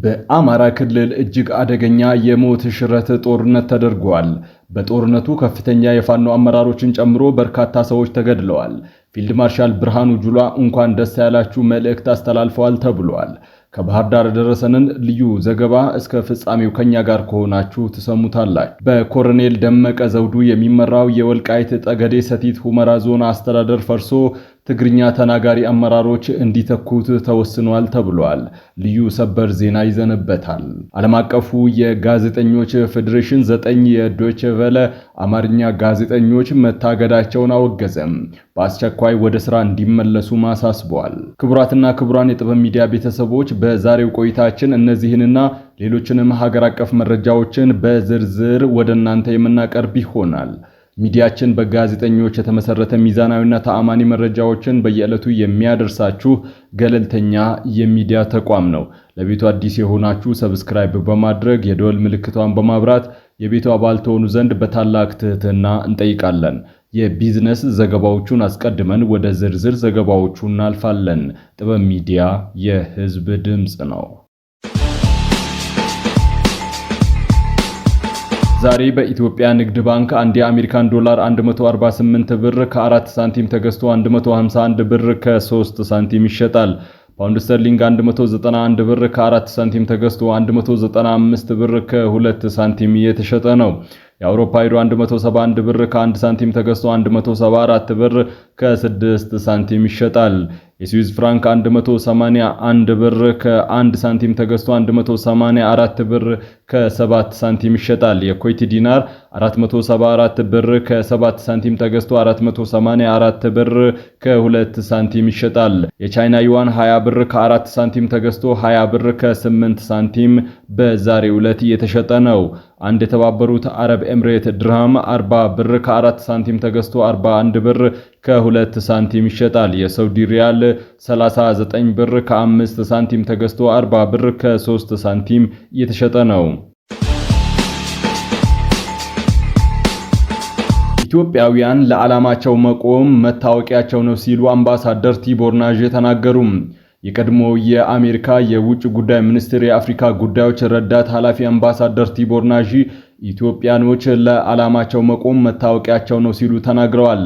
በአማራ ክልል እጅግ አደገኛ የሞት ሽረት ጦርነት ተደርጓል። በጦርነቱ ከፍተኛ የፋኖ አመራሮችን ጨምሮ በርካታ ሰዎች ተገድለዋል። ፊልድ ማርሻል ብርሃኑ ጁላ እንኳን ደስ ያላችሁ መልእክት አስተላልፈዋል ተብሏል። ከባህር ዳር ደረሰንን ልዩ ዘገባ እስከ ፍጻሜው ከኛ ጋር ከሆናችሁ ትሰሙታላችሁ። በኮሎኔል ደመቀ ዘውዱ የሚመራው የወልቃይት ጠገዴ ሰቲት ሁመራ ዞን አስተዳደር ፈርሶ ትግርኛ ተናጋሪ አመራሮች እንዲተኩት ተወስኗል ተብሏል። ልዩ ሰበር ዜና ይዘንበታል። ዓለም አቀፉ የጋዜጠኞች ፌዴሬሽን 9 የዶይቼ ቬለ አማርኛ ጋዜጠኞች መታገዳቸውን አወገዘም። በአስቸኳይ ወደ ስራ እንዲመለሱ ማሳስቧል። ክቡራትና ክቡራን የጥበብ ሚዲያ ቤተሰቦች በዛሬው ቆይታችን እነዚህንና ሌሎችንም ሀገር አቀፍ መረጃዎችን በዝርዝር ወደ እናንተ የምናቀርብ ይሆናል። ሚዲያችን በጋዜጠኞች የተመሰረተ ሚዛናዊና ተአማኒ መረጃዎችን በየዕለቱ የሚያደርሳችሁ ገለልተኛ የሚዲያ ተቋም ነው። ለቤቱ አዲስ የሆናችሁ ሰብስክራይብ በማድረግ የደወል ምልክቷን በማብራት የቤቱ አባል ትሆኑ ዘንድ በታላቅ ትህትና እንጠይቃለን። የቢዝነስ ዘገባዎቹን አስቀድመን ወደ ዝርዝር ዘገባዎቹ እናልፋለን። ጥበብ ሚዲያ የህዝብ ድምጽ ነው። ዛሬ በኢትዮጵያ ንግድ ባንክ አንድ የአሜሪካን ዶላር 148 ብር ከ4 ሳንቲም ተገዝቶ 151 ብር ከ3 ሳንቲም ይሸጣል። ፓውንድ ስተርሊንግ 191 ብር ከ4 ሳንቲም ተገዝቶ 195 ብር ከ2 ሳንቲም እየተሸጠ ነው። የአውሮፓ ዩሮ 171 ብር ከ1 ሳንቲም ተገዝቶ 174 ብር ከ6 ሳንቲም ይሸጣል። የስዊዝ ፍራንክ 181 ብር ከ1 ሳንቲም ተገዝቶ 184 ብር ከ7 ሳንቲም ይሸጣል። የኩዌት ዲናር 474 ብር ከ7 ሳንቲም ተገዝቶ 484 ብር ከ2 ሳንቲም ይሸጣል። የቻይና ዩዋን 20 ብር ከ4 ሳንቲም ተገዝቶ 20 ብር ከ8 ሳንቲም በዛሬው ዕለት እየተሸጠ ነው። አንድ የተባበሩት አረብ ኤምሬት ድርሃም 40 ብር ከ4 ሳንቲም ተገዝቶ 41 ብር ከ2 ሳንቲም ይሸጣል። የሳውዲ ሪያል 39 ብር ከ5 ሳንቲም ተገዝቶ 40 ብር ከ3 ሳንቲም እየተሸጠ ነው። ኢትዮጵያውያን ለዓላማቸው መቆም መታወቂያቸው ነው ሲሉ አምባሳደር ቲቦር ናዥ ተናገሩ። የቀድሞ የአሜሪካ የውጭ ጉዳይ ሚኒስትር የአፍሪካ ጉዳዮች ረዳት ኃላፊ አምባሳደር ቲቦር ናዥ ኢትዮጵያኖች ለዓላማቸው መቆም መታወቂያቸው ነው ሲሉ ተናግረዋል።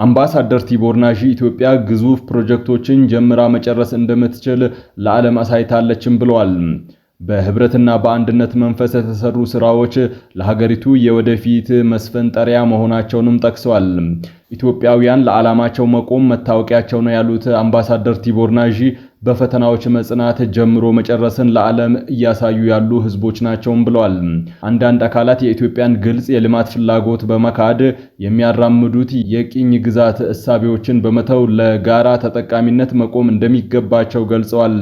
አምባሳደር ቲቦር ናዥ ኢትዮጵያ ግዙፍ ፕሮጀክቶችን ጀምራ መጨረስ እንደምትችል ለዓለም አሳይታለችም ብለዋል። በህብረትና በአንድነት መንፈስ የተሰሩ ስራዎች ለሀገሪቱ የወደፊት መስፈንጠሪያ መሆናቸውንም ጠቅሰዋል። ኢትዮጵያውያን ለዓላማቸው መቆም መታወቂያቸው ነው ያሉት አምባሳደር ቲቦር ናዥ በፈተናዎች መጽናት ጀምሮ መጨረስን ለዓለም እያሳዩ ያሉ ህዝቦች ናቸውም ብለዋል። አንዳንድ አካላት የኢትዮጵያን ግልጽ የልማት ፍላጎት በመካድ የሚያራምዱት የቅኝ ግዛት እሳቤዎችን በመተው ለጋራ ተጠቃሚነት መቆም እንደሚገባቸው ገልጸዋል።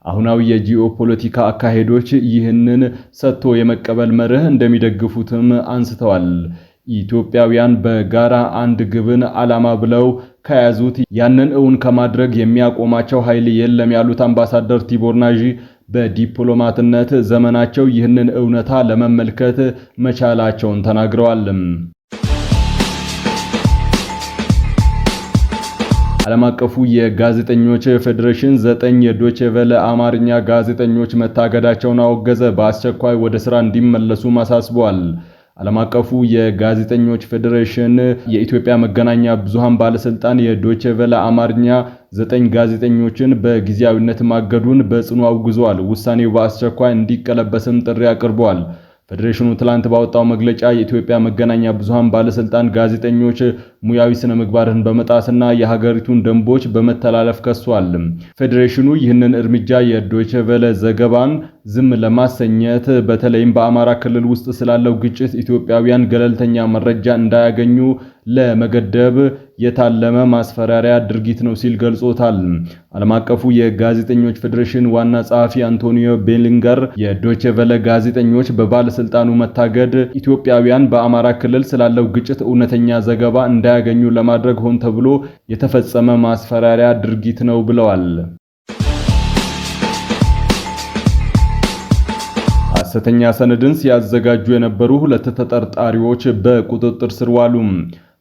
አሁናዊ የጂኦፖለቲካ አካሄዶች ይህንን ሰጥቶ የመቀበል መርህ እንደሚደግፉትም አንስተዋል። ኢትዮጵያውያን በጋራ አንድ ግብን ዓላማ ብለው ከያዙት ያንን እውን ከማድረግ የሚያቆማቸው ኃይል የለም ያሉት አምባሳደር ቲቦር ናዥ በዲፕሎማትነት ዘመናቸው ይህንን እውነታ ለመመልከት መቻላቸውን ተናግረዋል። ዓለም አቀፉ የጋዜጠኞች ፌዴሬሽን 9 የዶይቼ ቬለ አማርኛ ጋዜጠኞች መታገዳቸውን አወገዘ። በአስቸኳይ ወደ ስራ እንዲመለሱ ማሳስቧል። ዓለም አቀፉ የጋዜጠኞች ፌዴሬሽን የኢትዮጵያ መገናኛ ብዙሃን ባለስልጣን የዶይቼ ቬለ አማርኛ 9 ጋዜጠኞችን በጊዜያዊነት ማገዱን በጽኑ አውግዟል። ውሳኔው በአስቸኳይ እንዲቀለበስም ጥሪ አቅርቧል። ፌዴሬሽኑ ትላንት ባወጣው መግለጫ የኢትዮጵያ መገናኛ ብዙሃን ባለስልጣን ጋዜጠኞች ሙያዊ ስነ ምግባርን በመጣስና የሀገሪቱን ደንቦች በመተላለፍ ከሷል። ፌዴሬሽኑ ይህንን እርምጃ የዶይቼ ቬለ ዘገባን ዝም ለማሰኘት በተለይም በአማራ ክልል ውስጥ ስላለው ግጭት ኢትዮጵያውያን ገለልተኛ መረጃ እንዳያገኙ ለመገደብ የታለመ ማስፈራሪያ ድርጊት ነው ሲል ገልጾታል። ዓለም አቀፉ የጋዜጠኞች ፌዴሬሽን ዋና ጸሐፊ አንቶኒዮ ቤሊንገር የዶይቼ ቬለ ጋዜጠኞች በባለስልጣኑ መታገድ ኢትዮጵያውያን በአማራ ክልል ስላለው ግጭት እውነተኛ ዘገባ እንዳያገኙ ለማድረግ ሆን ተብሎ የተፈጸመ ማስፈራሪያ ድርጊት ነው ብለዋል። ሐሰተኛ ሰነድን ሲያዘጋጁ የነበሩ 2 ተጠርጣሪዎች በቁጥጥር ስር ዋሉ።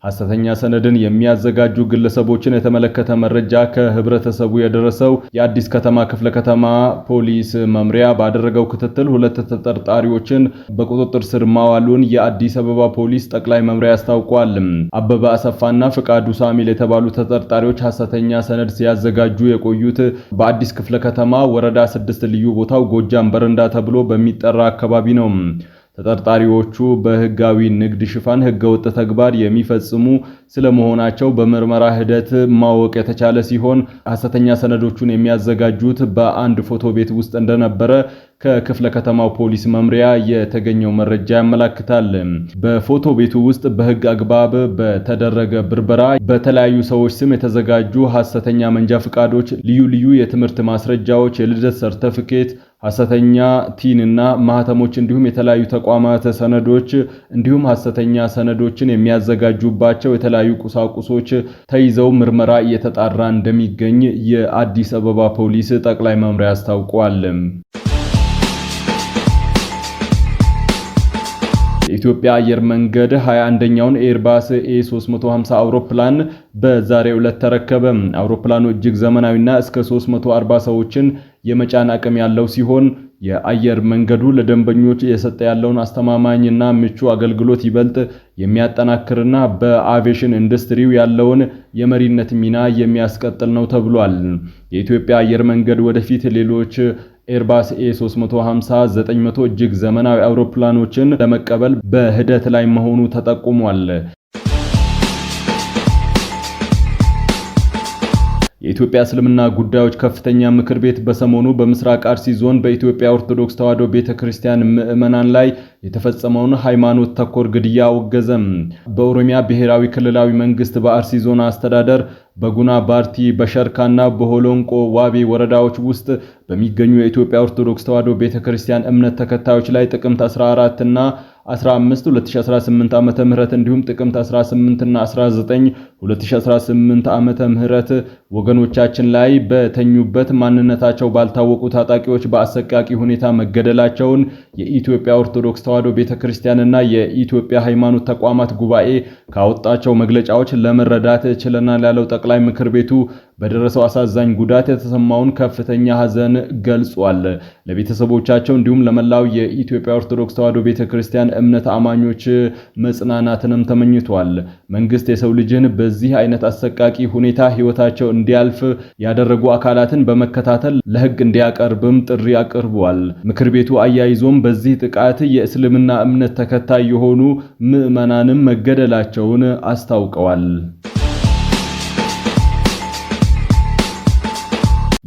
ሐሰተኛ ሰነድን የሚያዘጋጁ ግለሰቦችን የተመለከተ መረጃ ከህብረተሰቡ የደረሰው የአዲስ ከተማ ክፍለ ከተማ ፖሊስ መምሪያ ባደረገው ክትትል 2 ተጠርጣሪዎችን በቁጥጥር ስር ማዋሉን የአዲስ አበባ ፖሊስ ጠቅላይ መምሪያ አስታውቋል። አበበ አሰፋና ፍቃዱ ሳሚል የተባሉ ተጠርጣሪዎች ሐሰተኛ ሰነድ ሲያዘጋጁ የቆዩት በአዲስ ክፍለ ከተማ ወረዳ 6 ልዩ ቦታው ጎጃም በረንዳ ተብሎ በሚጠራ አካባቢ ነው። ተጠርጣሪዎቹ በህጋዊ ንግድ ሽፋን ህገወጥ ተግባር የሚፈጽሙ ስለመሆናቸው በምርመራ ሂደት ማወቅ የተቻለ ሲሆን ሐሰተኛ ሰነዶቹን የሚያዘጋጁት በአንድ ፎቶ ቤት ውስጥ እንደነበረ ከክፍለ ከተማው ፖሊስ መምሪያ የተገኘው መረጃ ያመለክታል። በፎቶ ቤቱ ውስጥ በህግ አግባብ በተደረገ ብርበራ በተለያዩ ሰዎች ስም የተዘጋጁ ሐሰተኛ መንጃ ፍቃዶች፣ ልዩ ልዩ የትምህርት ማስረጃዎች፣ የልደት ሰርተፊኬት፣ ሐሰተኛ ቲንና ማህተሞች እንዲሁም የተለያዩ ተቋማት ሰነዶች እንዲሁም ሐሰተኛ ሰነዶችን የሚያዘጋጁባቸው የተለያዩ ቁሳቁሶች ተይዘው ምርመራ እየተጣራ እንደሚገኝ የአዲስ አበባ ፖሊስ ጠቅላይ መምሪያ አስታውቋል። የኢትዮጵያ አየር መንገድ 21ኛውን ኤርባስ A350 አውሮፕላን በዛሬው ዕለት ተረከበ። አውሮፕላኑ እጅግ ዘመናዊና እስከ 340 ሰዎችን የመጫን አቅም ያለው ሲሆን የአየር መንገዱ ለደንበኞች እየሰጠ ያለውን አስተማማኝና ምቹ አገልግሎት ይበልጥ የሚያጠናክርና በአቪዬሽን ኢንዱስትሪው ያለውን የመሪነት ሚና የሚያስቀጥል ነው ተብሏል። የኢትዮጵያ አየር መንገድ ወደፊት ሌሎች ኤርባስ A350 900 እጅግ ዘመናዊ አውሮፕላኖችን ለመቀበል በሂደት ላይ መሆኑ ተጠቁሟል። የኢትዮጵያ እስልምና ጉዳዮች ከፍተኛ ምክር ቤት በሰሞኑ በምስራቅ አርሲ ዞን በኢትዮጵያ ኦርቶዶክስ ተዋሕዶ ቤተክርስቲያን ምዕመናን ላይ የተፈጸመውን ሃይማኖት ተኮር ግድያ አወገዘም። በኦሮሚያ ብሔራዊ ክልላዊ መንግስት በአርሲ ዞን አስተዳደር በጉና ባርቲ በሸርካና በሆሎንቆ ዋቢ ወረዳዎች ውስጥ በሚገኙ የኢትዮጵያ ኦርቶዶክስ ተዋሕዶ ቤተክርስቲያን እምነት ተከታዮች ላይ ጥቅምት 14 እና 15 2018 ዓመተ ምህረት እንዲሁም ጥቅምት 18 እና 19 2018 ዓመተ ምህረት ወገኖቻችን ላይ በተኙበት ማንነታቸው ባልታወቁ ታጣቂዎች በአሰቃቂ ሁኔታ መገደላቸውን የኢትዮጵያ ኦርቶዶክስ ተዋሕዶ ቤተክርስቲያንና የኢትዮጵያ ሃይማኖት ተቋማት ጉባኤ ካወጣቸው መግለጫዎች ለመረዳት ችለናል ያለው ጠቅላይ ምክር ቤቱ በደረሰው አሳዛኝ ጉዳት የተሰማውን ከፍተኛ ሐዘን ገልጿል። ለቤተሰቦቻቸው እንዲሁም ለመላው የኢትዮጵያ ኦርቶዶክስ ተዋሕዶ ቤተክርስቲያን እምነት አማኞች መጽናናትንም ተመኝቷል። መንግስት የሰው ልጅን በዚህ አይነት አሰቃቂ ሁኔታ ህይወታቸው እንዲያልፍ ያደረጉ አካላትን በመከታተል ለህግ እንዲያቀርብም ጥሪ አቅርቧል። ምክር ቤቱ አያይዞም በዚህ ጥቃት የእስልምና እምነት ተከታይ የሆኑ ምዕመናንም መገደላቸውን አስታውቀዋል።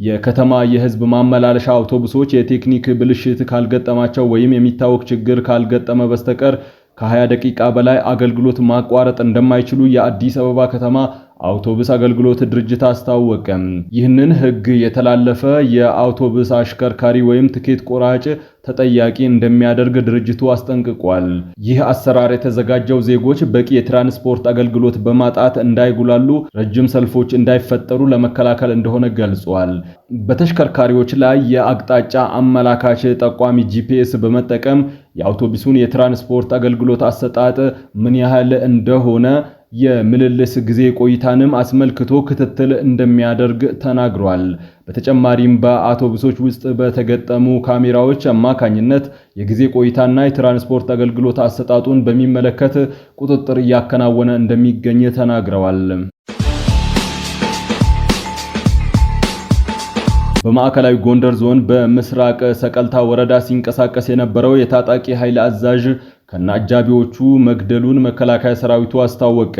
የከተማ የህዝብ ማመላለሻ አውቶቡሶች የቴክኒክ ብልሽት ካልገጠማቸው ወይም የሚታወቅ ችግር ካልገጠመ በስተቀር ከ20 ደቂቃ በላይ አገልግሎት ማቋረጥ እንደማይችሉ የአዲስ አበባ ከተማ አውቶቡስ አገልግሎት ድርጅት አስታወቀ። ይህንን ህግ የተላለፈ የአውቶቡስ አሽከርካሪ ወይም ትኬት ቆራጭ ተጠያቂ እንደሚያደርግ ድርጅቱ አስጠንቅቋል። ይህ አሰራር የተዘጋጀው ዜጎች በቂ የትራንስፖርት አገልግሎት በማጣት እንዳይጉላሉ፣ ረጅም ሰልፎች እንዳይፈጠሩ ለመከላከል እንደሆነ ገልጿል። በተሽከርካሪዎች ላይ የአቅጣጫ አመላካች ጠቋሚ GPS በመጠቀም የአውቶቡሱን የትራንስፖርት አገልግሎት አሰጣጥ ምን ያህል እንደሆነ የምልልስ ጊዜ ቆይታንም አስመልክቶ ክትትል እንደሚያደርግ ተናግሯል። በተጨማሪም በአውቶቡሶች ውስጥ በተገጠሙ ካሜራዎች አማካኝነት የጊዜ ቆይታና የትራንስፖርት አገልግሎት አሰጣጡን በሚመለከት ቁጥጥር እያከናወነ እንደሚገኝ ተናግረዋል። በማዕከላዊ ጎንደር ዞን በምስራቅ ሰቀልታ ወረዳ ሲንቀሳቀስ የነበረው የታጣቂ ኃይል አዛዥ ከነአጃቢዎቹ መግደሉን መከላከያ ሰራዊቱ አስታወቀ።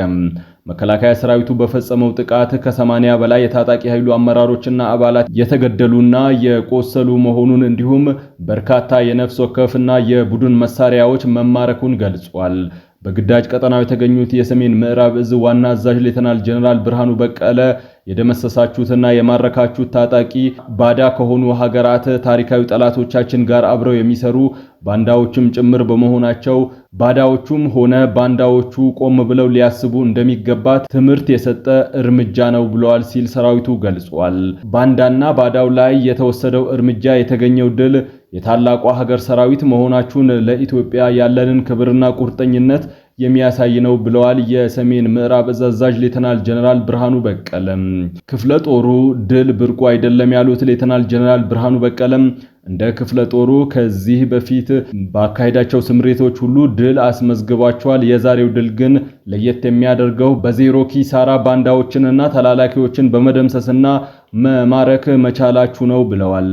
መከላከያ ሰራዊቱ በፈጸመው ጥቃት ከ80 በላይ የታጣቂ ኃይሉ አመራሮችና አባላት የተገደሉና የቆሰሉ መሆኑን እንዲሁም በርካታ የነፍስ ወከፍና የቡድን መሳሪያዎች መማረኩን ገልጿል። በግዳጅ ቀጠናው የተገኙት የሰሜን ምዕራብ እዝ ዋና አዛዥ ሌተናል ጀነራል ብርሃኑ በቀለ የደመሰሳችሁትና የማረካችሁት ታጣቂ ባዳ ከሆኑ ሀገራት ታሪካዊ ጠላቶቻችን ጋር አብረው የሚሰሩ ባንዳዎችም ጭምር በመሆናቸው ባዳዎቹም ሆነ ባንዳዎቹ ቆም ብለው ሊያስቡ እንደሚገባ ትምህርት የሰጠ እርምጃ ነው ብለዋል ሲል ሰራዊቱ ገልጿል። ባንዳና ባዳው ላይ የተወሰደው እርምጃ የተገኘው ድል የታላቋ ሀገር ሰራዊት መሆናችሁን ለኢትዮጵያ ያለንን ክብርና ቁርጠኝነት የሚያሳይ ነው ብለዋል የሰሜን ምዕራብ እዝ አዛዥ ሌተናል ጀነራል ብርሃኑ በቀለ። ክፍለ ጦሩ ድል ብርቁ አይደለም ያሉት ሌተናል ጀነራል ብርሃኑ በቀለ እንደ ክፍለ ጦሩ ከዚህ በፊት ባካሄዳቸው ስምሬቶች ሁሉ ድል አስመዝግባቸዋል። የዛሬው ድል ግን ለየት የሚያደርገው በዜሮ ኪሳራ ባንዳዎችንና ተላላኪዎችን በመደምሰስና መማረክ መቻላችሁ ነው ብለዋል።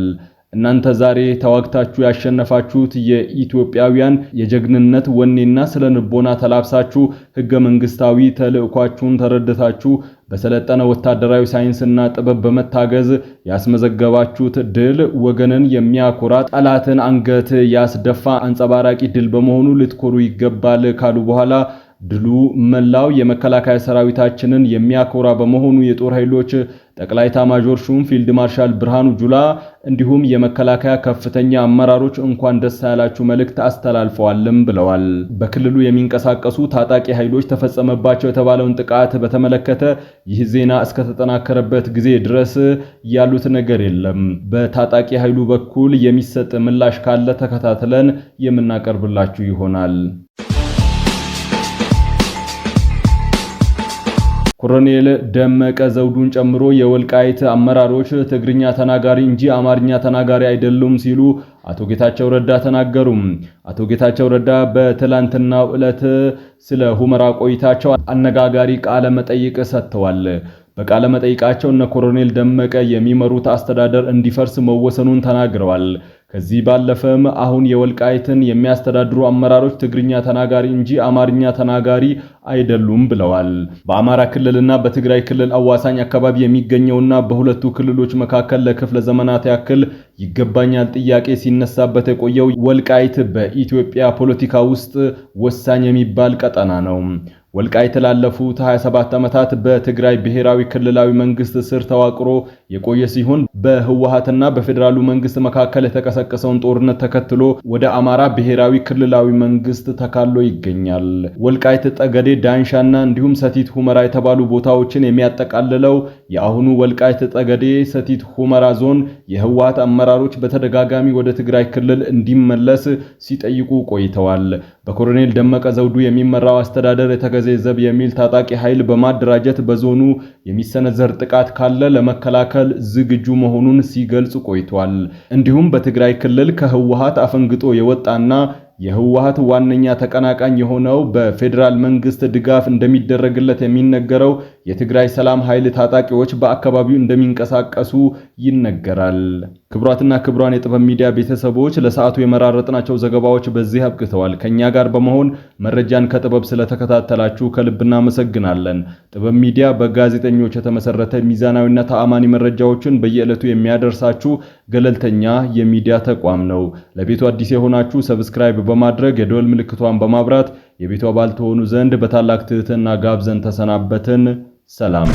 እናንተ ዛሬ ተዋግታችሁ ያሸነፋችሁት የኢትዮጵያውያን የጀግንነት ወኔና ስለ ንቦና ተላብሳችሁ ህገ መንግስታዊ ተልእኳችሁን ተረድታችሁ በሰለጠነ ወታደራዊ ሳይንስና ጥበብ በመታገዝ ያስመዘገባችሁት ድል ወገንን የሚያኮራ ጠላትን አንገት ያስደፋ አንጸባራቂ ድል በመሆኑ ልትኮሩ ይገባል ካሉ በኋላ ድሉ መላው የመከላከያ ሰራዊታችንን የሚያኮራ በመሆኑ የጦር ኃይሎች ጠቅላይ ኤታማዦር ሹም ፊልድ ማርሻል ብርሃኑ ጁላ እንዲሁም የመከላከያ ከፍተኛ አመራሮች እንኳን ደስ ያላችሁ መልእክት አስተላልፈዋልም ብለዋል። በክልሉ የሚንቀሳቀሱ ታጣቂ ኃይሎች ተፈጸመባቸው የተባለውን ጥቃት በተመለከተ ይህ ዜና እስከተጠናከረበት ጊዜ ድረስ ያሉት ነገር የለም። በታጣቂ ኃይሉ በኩል የሚሰጥ ምላሽ ካለ ተከታትለን የምናቀርብላችሁ ይሆናል። ኮሎኔል ደመቀ ዘውዱን ጨምሮ የወልቃይት አመራሮች ትግርኛ ተናጋሪ እንጂ አማርኛ ተናጋሪ አይደሉም ሲሉ አቶ ጌታቸው ረዳ ተናገሩ። አቶ ጌታቸው ረዳ በትላንትናው ዕለት ስለ ሁመራ ቆይታቸው አነጋጋሪ ቃለ መጠይቅ ሰጥተዋል። በቃለ መጠይቃቸው እነ ኮሎኔል ደመቀ የሚመሩት አስተዳደር እንዲፈርስ መወሰኑን ተናግረዋል። ከዚህ ባለፈም አሁን የወልቃይትን የሚያስተዳድሩ አመራሮች ትግርኛ ተናጋሪ እንጂ አማርኛ ተናጋሪ አይደሉም ብለዋል። በአማራ ክልልና በትግራይ ክልል አዋሳኝ አካባቢ የሚገኘውና በሁለቱ ክልሎች መካከል ለክፍለ ዘመናት ያክል ይገባኛል ጥያቄ ሲነሳበት የቆየው ወልቃይት በኢትዮጵያ ፖለቲካ ውስጥ ወሳኝ የሚባል ቀጠና ነው። ወልቃይት ላለፉት 27 ዓመታት በትግራይ ብሔራዊ ክልላዊ መንግስት ስር ተዋቅሮ የቆየ ሲሆን በህወሓትና በፌደራሉ መንግስት መካከል የተቀሰቀሰውን ጦርነት ተከትሎ ወደ አማራ ብሔራዊ ክልላዊ መንግስት ተካሎ ይገኛል። ወልቃይት ጠገዴ፣ ዳንሻና እንዲሁም ሰቲት ሁመራ የተባሉ ቦታዎችን የሚያጠቃልለው የአሁኑ ወልቃይት ጠገዴ ሰቲት ሁመራ ዞን የህወሓት አመራሮች በተደጋጋሚ ወደ ትግራይ ክልል እንዲመለስ ሲጠይቁ ቆይተዋል። በኮሎኔል ደመቀ ዘውዱ የሚመራው አስተዳደር ዘብ የሚል ታጣቂ ኃይል በማደራጀት በዞኑ የሚሰነዘር ጥቃት ካለ ለመከላከል ዝግጁ መሆኑን ሲገልጽ ቆይቷል። እንዲሁም በትግራይ ክልል ከህወሓት አፈንግጦ የወጣና የህወሓት ዋነኛ ተቀናቃኝ የሆነው በፌደራል መንግስት ድጋፍ እንደሚደረግለት የሚነገረው የትግራይ ሰላም ኃይል ታጣቂዎች በአካባቢው እንደሚንቀሳቀሱ ይነገራል። ክቡራትና ክቡራን የጥበብ ሚዲያ ቤተሰቦች ለሰዓቱ የመራረጥናቸው ዘገባዎች በዚህ አብቅተዋል። ከኛ ጋር በመሆን መረጃን ከጥበብ ስለተከታተላችሁ ከልብ እናመሰግናለን። ጥበብ ሚዲያ በጋዜጠኞች የተመሰረተ ሚዛናዊና ተአማኒ መረጃዎችን በየዕለቱ የሚያደርሳችሁ ገለልተኛ የሚዲያ ተቋም ነው። ለቤቱ አዲስ የሆናችሁ ሰብስክራይብ በማድረግ የደወል ምልክቷን በማብራት የቤቱ አባል ተሆኑ ዘንድ በታላቅ ትህትና ጋብዘን ተሰናበትን። ሰላም።